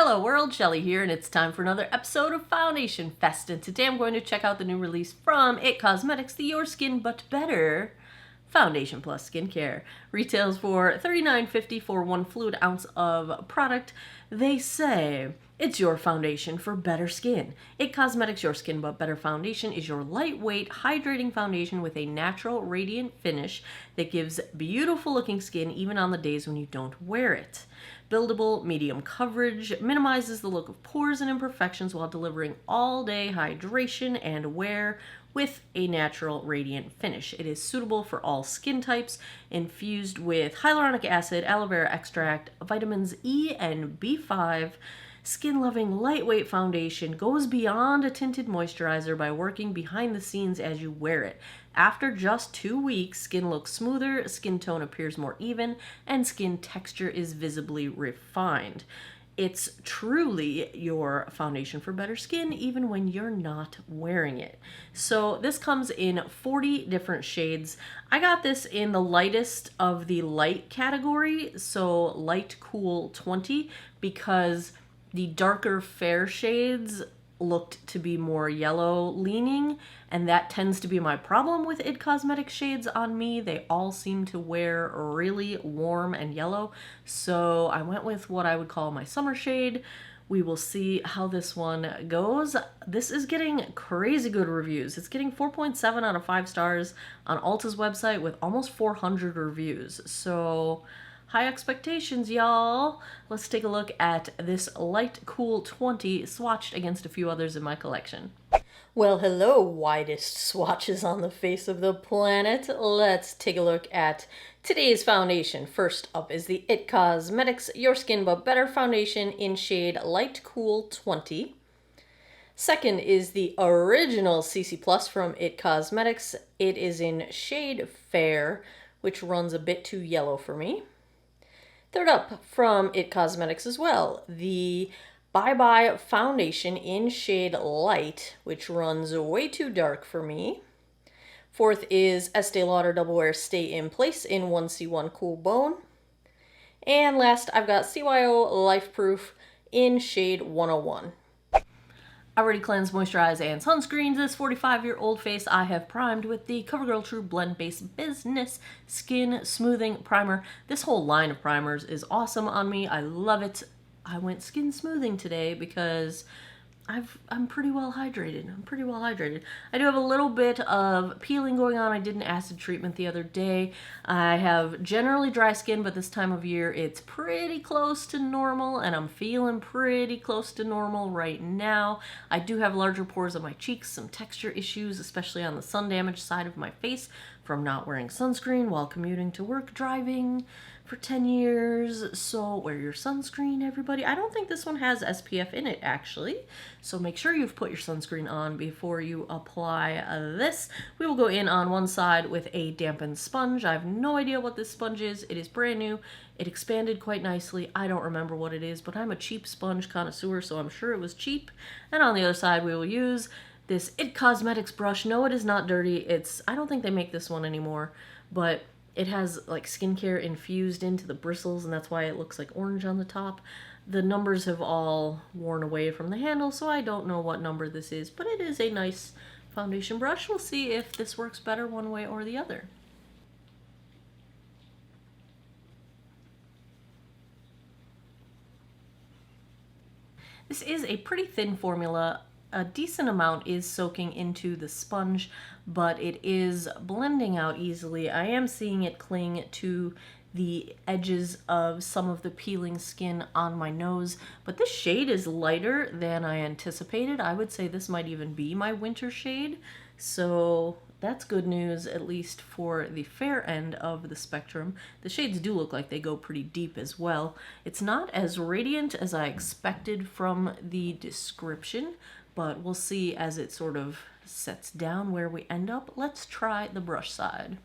Hello world, Shelly here, and it's time for another episode of Foundation Fest, and today I'm going to check out the new release from IT Cosmetics, the Your Skin But Better Foundation Plus Skincare. Retails for $39.50 for 1 fluid ounce of product. They say it's your foundation for better skin. IT Cosmetics Your Skin But Better Foundation is your lightweight, hydrating foundation with a natural, radiant finish that gives beautiful looking skin even on the days when you don't wear it. Buildable, medium coverage, minimizes the look of pores and imperfections while delivering all-day hydration and wear with a natural, radiant finish. It is suitable for all skin types, infused with hyaluronic acid, aloe vera extract, vitamins E and B5. Skin-loving, lightweight foundation goes beyond a tinted moisturizer by working behind the scenes as you wear it. After just 2 weeks, skin looks smoother, skin tone appears more even, and skin texture is visibly refined. It's truly your foundation for better skin, even when you're not wearing it. So this comes in 40 different shades. I got this in the lightest of the light category, so light cool 20, because the darker fair shades looked to be more yellow leaning, and that tends to be my problem with IT Cosmetics shades on me. They all seem to wear really warm and yellow, so I went with what I would call my summer shade. We will see how this one goes. This is getting crazy good reviews. It's getting 4.7 out of 5 stars on Ulta's website with almost 400 reviews, so high expectations, y'all. Let's take a look at this Light Cool 20 swatched against a few others in my collection. Well, hello, widest swatches on the face of the planet. Let's take a look at today's foundation. First up is the IT Cosmetics Your Skin But Better Foundation in shade Light Cool 20. Second is the original CC Plus from IT Cosmetics. It is in shade Fair, which runs a bit too yellow for me. Third up from IT Cosmetics as well, the Bye Bye Foundation in shade Light, which runs way too dark for me. Fourth is Estee Lauder Double Wear Stay in Place in 1C1 Cool Bone. And last, I've got CYO Life Proof in shade 101. Already cleansed, moisturized, and sunscreened this 45-year-old face. I have primed with the CoverGirl True Blend Base Business Skin Smoothing Primer. This whole line of primers is awesome on me. I love it. I went skin smoothing today because I'm pretty well hydrated. I do have a little bit of peeling going on. I did an acid treatment the other day. I have generally dry skin, but this time of year it's pretty close to normal, and I'm feeling pretty close to normal right now. I do have larger pores on my cheeks, some texture issues, especially on the sun damaged side of my face from not wearing sunscreen while commuting to work driving for 10 years. So wear your sunscreen, everybody. I don't think this one has SPF in it, actually. So make sure you've put your sunscreen on before you apply this. We will go in on one side with a dampened sponge. I have no idea what this sponge is. It is brand new. It expanded quite nicely. I don't remember what it is, but I'm a cheap sponge connoisseur, so I'm sure it was cheap. And on the other side, we will use this IT Cosmetics brush. No, it is not dirty. I don't think they make this one anymore, but it has like skincare infused into the bristles, and that's why it looks like orange on the top. The numbers have all worn away from the handle, so I don't know what number this is, but it is a nice foundation brush. We'll see if this works better one way or the other. This is a pretty thin formula. A decent amount is soaking into the sponge, but it is blending out easily. I am seeing it cling to the edges of some of the peeling skin on my nose, but this shade is lighter than I anticipated. I would say this might even be my winter shade, so that's good news, at least for the fair end of the spectrum. The shades do look like they go pretty deep as well. It's not as radiant as I expected from the description, but we'll see as it sort of sets down where we end up. Let's try the brush side.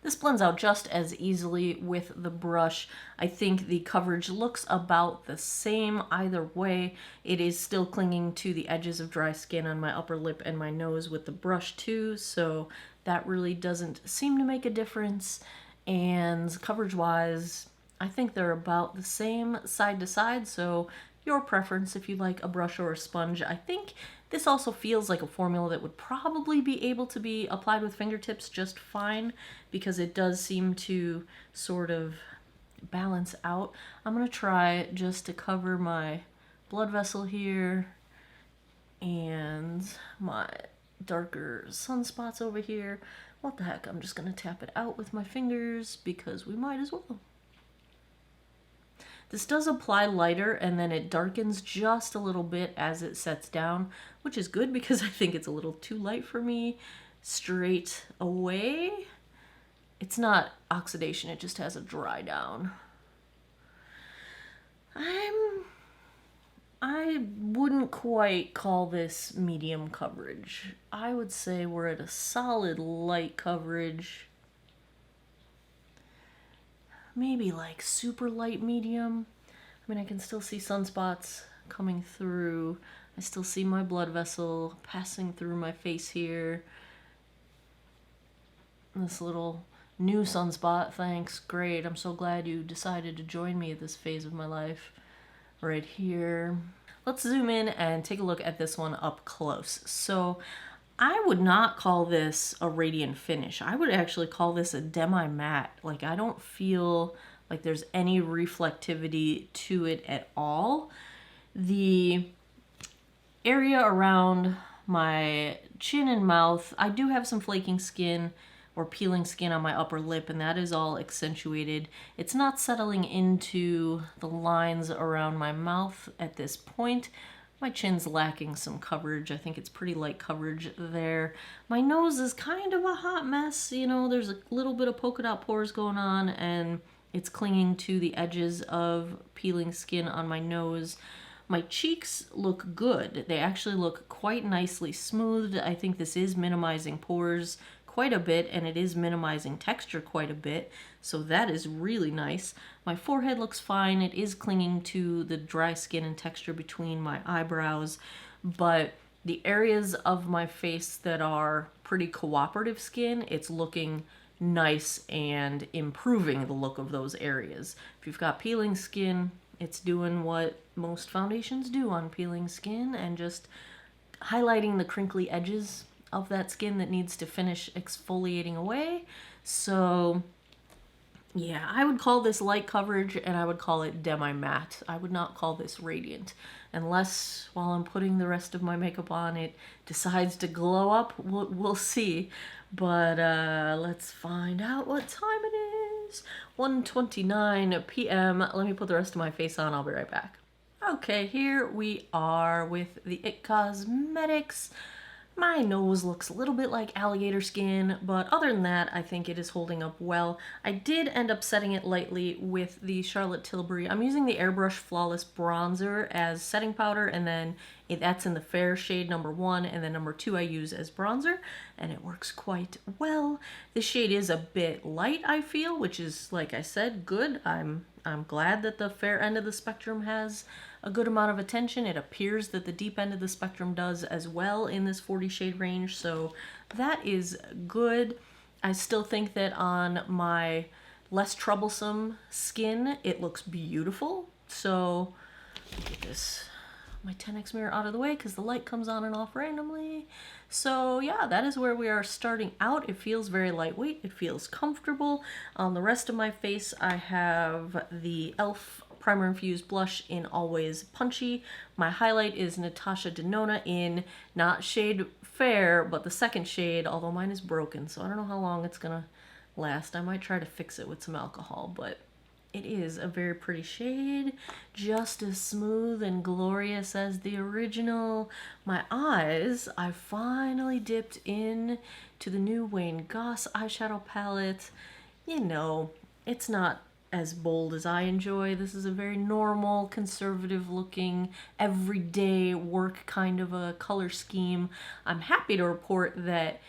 This blends out just as easily with the brush. I think the coverage looks about the same either way. It is still clinging to the edges of dry skin on my upper lip and my nose with the brush too, so that really doesn't seem to make a difference. And coverage-wise, I think they're about the same side to side, so your preference if you like a brush or a sponge. I think this also feels like a formula that would probably be able to be applied with fingertips just fine, because it does seem to sort of balance out. I'm going to try just to cover my blood vessel here and my darker sunspots over here. What the heck, I'm just going to tap it out with my fingers because we might as well. This does apply lighter and then it darkens just a little bit as it sets down, which is good because I think it's a little too light for me straight away. It's not oxidation, it just has a dry down. I wouldn't quite call this medium coverage. I would say we're at a solid light coverage. Maybe like super light medium. I mean, I can still see sunspots coming through. I still see my blood vessel passing through my face here. This little new sunspot, thanks, great. I'm so glad you decided to join me at this phase of my life. Right here. Let's zoom in and take a look at this one up close. So I would not call this a radiant finish. I would actually call this a demi-matte. Like, I don't feel like there's any reflectivity to it at all. The area around my chin and mouth, I do have some flaking skin or peeling skin on my upper lip, and that is all accentuated. It's not settling into the lines around my mouth at this point. My chin's lacking some coverage. I think it's pretty light coverage there. My nose is kind of a hot mess. You know, there's a little bit of polka dot pores going on, and it's clinging to the edges of peeling skin on my nose. My cheeks look good. They actually look quite nicely smoothed. I think this is minimizing pores quite a bit, and it is minimizing texture quite a bit, so that is really nice. My forehead looks fine. It is clinging to the dry skin and texture between my eyebrows, but the areas of my face that are pretty cooperative skin, it's looking nice and improving the look of those areas. If you've got peeling skin, it's doing what most foundations do on peeling skin and just highlighting the crinkly edges of that skin that needs to finish exfoliating away. So yeah, I would call this light coverage and I would call it demi-matte. I would not call this radiant, unless while I'm putting the rest of my makeup on it decides to glow up. We'll see. But let's find out what time it is. 1:29 p.m. Let me put the rest of my face on. I'll be right back. Okay, here we are with the It Cosmetics. My nose looks a little bit like alligator skin, but other than that, I think it is holding up well. I did end up setting it lightly with the Charlotte Tilbury. I'm using the Airbrush Flawless Bronzer as setting powder, and then that's in the fair shade number 1, and then number 2 I use as bronzer, and it works quite well. This shade is a bit light, I feel, which is, like I said, good. I'm glad that the fair end of the spectrum has a good amount of attention. It appears that the deep end of the spectrum does as well in this 40 shade range, so that is good. I still think that on my less troublesome skin, it looks beautiful. So get this, my 10x mirror out of the way because the light comes on and off randomly. So yeah, that is where we are starting out. It feels very lightweight. It feels comfortable. On the rest of my face, I have the e.l.f. Primer Infused Blush in Always Punchy. My highlight is Natasha Denona in not shade Fair, but the second shade, although mine is broken, so I don't know how long it's gonna last. I might try to fix it with some alcohol, but it is a very pretty shade, just as smooth and glorious as the original. My eyes, I finally dipped in to the new Wayne Goss eyeshadow palette. You know, it's not as bold as I enjoy. This is a very normal, conservative looking, everyday work kind of a color scheme. I'm happy to report that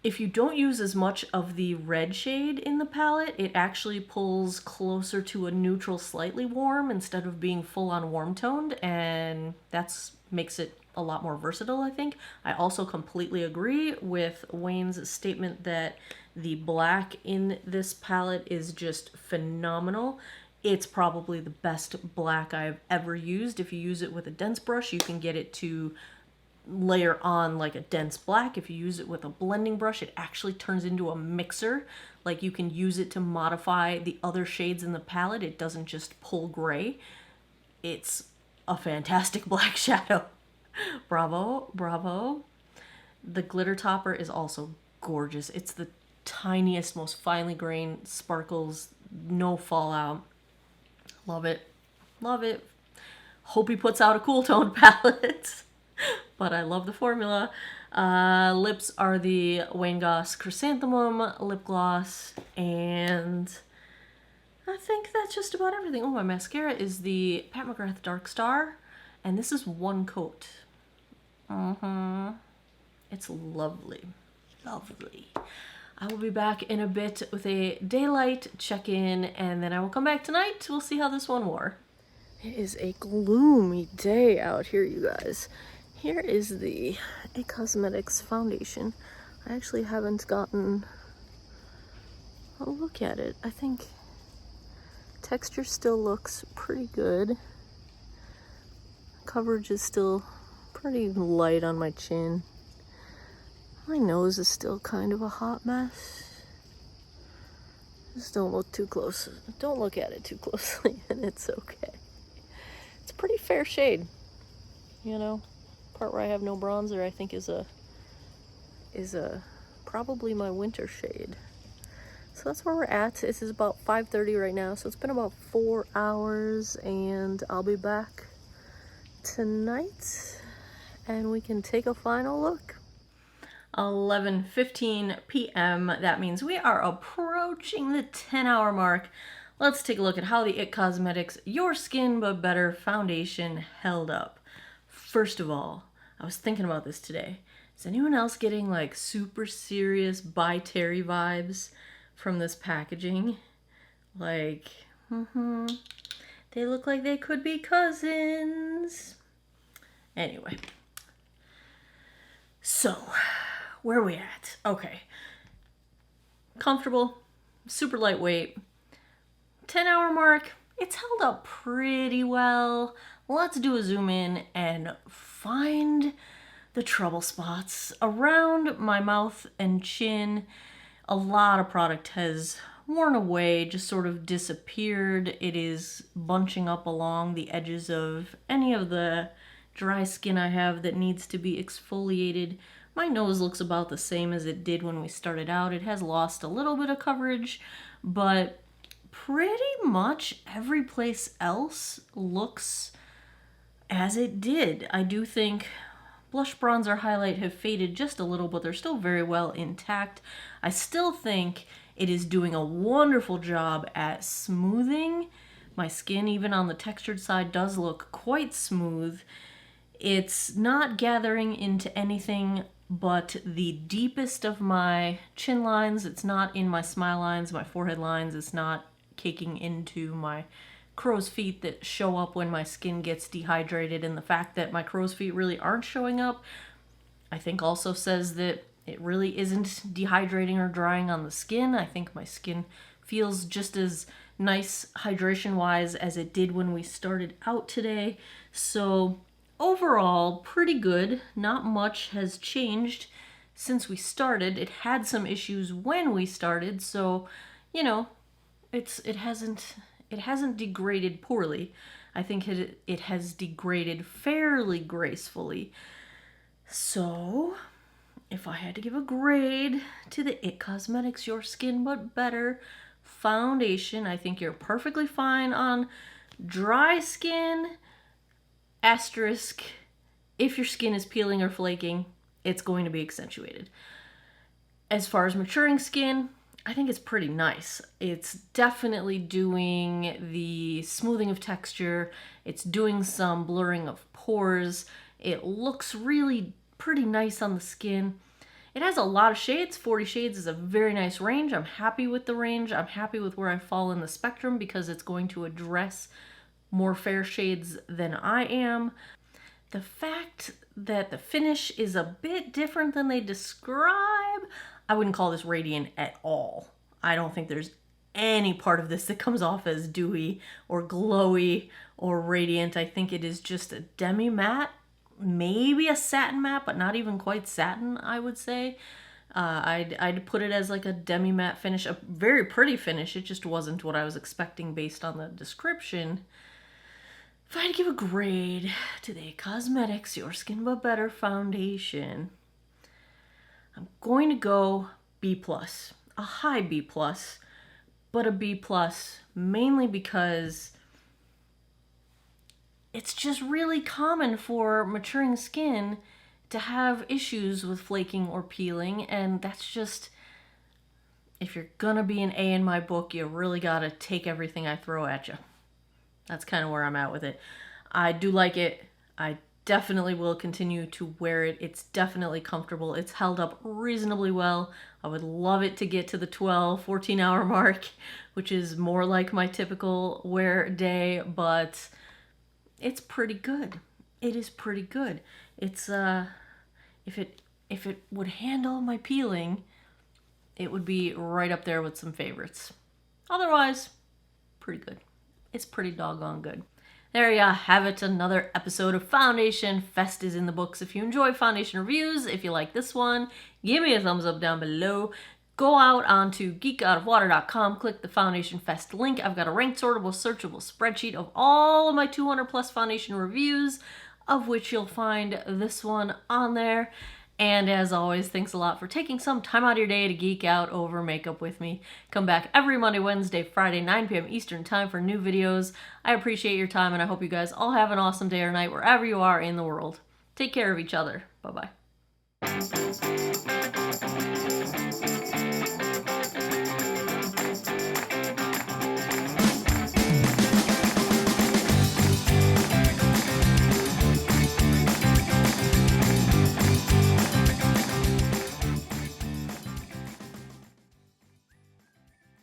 if you don't use as much of the red shade in the palette, it actually pulls closer to a neutral, slightly warm instead of being full on warm toned, and that's makes it a lot more versatile, I think. I also completely agree with Wayne's statement that The black in this palette is just phenomenal. It's probably the best black I've ever used. If you use it with a dense brush, you can get it to layer on like a dense black. If you use it with a blending brush, it actually turns into a mixer. Like you can use it to modify the other shades in the palette. It doesn't just pull gray. It's a fantastic black shadow. Bravo, bravo. The glitter topper is also gorgeous. It's the tiniest, most finely grained sparkles, no fallout. Love it. Love it. Hope he puts out a cool tone palette. But I love the formula. Lips are the Wayne Goss Chrysanthemum lip gloss. And I think that's just about everything. Oh, my mascara is the Pat McGrath Dark Star. And this is one coat. It's lovely. Lovely. I will be back in a bit with a daylight check-in, and then I will come back tonight. We'll see how this one wore. It is a gloomy day out here, you guys. Here is the IT Cosmetics foundation. I actually haven't gotten a look at it. I think texture still looks pretty good. Coverage is still pretty light on my chin. My nose is still kind of a hot mess. Just don't look too close. Don't look at it too closely, and it's okay. It's a pretty fair shade, you know. Part where I have no bronzer, I think is a probably my winter shade. So that's where we're at. This is about 5:30 right now, so it's been about 4 hours, and I'll be back tonight, and we can take a final look. 11:15 p.m. That means we are approaching the 10-hour mark. Let's take a look at how the IT Cosmetics Your Skin But Better foundation held up. First of all, I was thinking about this today. Is anyone else getting like super serious By Terry vibes from this packaging? Like, they look like they could be cousins. Anyway. So, where are we at? Okay. Comfortable, super lightweight. 10-hour mark, it's held up pretty well. Let's do a zoom in and find the trouble spots. Around my mouth and chin, a lot of product has worn away, just sort of disappeared. It is bunching up along the edges of any of the dry skin I have that needs to be exfoliated. My nose looks about the same as it did when we started out. It has lost a little bit of coverage, but pretty much every place else looks as it did. I do think blush, bronzer, highlight have faded just a little, but they're still very well intact. I still think it is doing a wonderful job at smoothing. My skin, even on the textured side, does look quite smooth. It's not gathering into anything but the deepest of my chin lines. It's not in my smile lines, my forehead lines. It's not caking into my crow's feet that show up when my skin gets dehydrated. And the fact that my crow's feet really aren't showing up, I think also says that it really isn't dehydrating or drying on the skin. I think my skin feels just as nice hydration-wise as it did when we started out today. So overall, pretty good. Not much has changed since we started. It had some issues when we started, so, you know, it hasn't degraded poorly. I think it has degraded fairly gracefully. So, if I had to give a grade to the IT Cosmetics Your Skin But Better foundation, I think you're perfectly fine on dry skin. Asterisk, if your skin is peeling or flaking, it's going to be accentuated. As far as maturing skin, I think it's pretty nice. It's definitely doing the smoothing of texture. It's doing some blurring of pores. It looks really pretty nice on the skin. It has a lot of shades. 40 shades is a very nice range. I'm happy with the range. I'm happy with where I fall in the spectrum because it's going to address more fair shades than I am. The fact that the finish is a bit different than they describe, I wouldn't call this radiant at all. I don't think there's any part of this that comes off as dewy or glowy or radiant. I think it is just a demi matte, maybe a satin matte, but not even quite satin, I would say. I'd put it as like a demi matte finish, a very pretty finish. It just wasn't what I was expecting based on the description. If I had to give a grade to the IT Cosmetics Your Skin But Better foundation, I'm going to go B+, a high B+, but a B+, mainly because it's just really common for maturing skin to have issues with flaking or peeling, and that's just, if you're gonna be an A in my book, you really gotta take everything I throw at you. That's kind of where I'm at with it. I do like it. I definitely will continue to wear it. It's definitely comfortable. It's held up reasonably well. I would love it to get to the 14 hour mark, which is more like my typical wear day, but it's pretty good. It is pretty good. It's if it would handle my peeling, it would be right up there with some favorites. Otherwise, pretty good. It's pretty doggone good. There you have it. Another episode of Foundation Fest is in the books. If you enjoy foundation reviews, if you like this one, give me a thumbs up down below. Go out onto geekoutofwater.com, click the Foundation Fest link. I've got a ranked, sortable, searchable spreadsheet of all of my 200 plus foundation reviews, of which you'll find this one on there. And as always, thanks a lot for taking some time out of your day to geek out over makeup with me. Come back every Monday, Wednesday, Friday, 9 p.m. Eastern time for new videos. I appreciate your time, and I hope you guys all have an awesome day or night wherever you are in the world. Take care of each other. Bye-bye.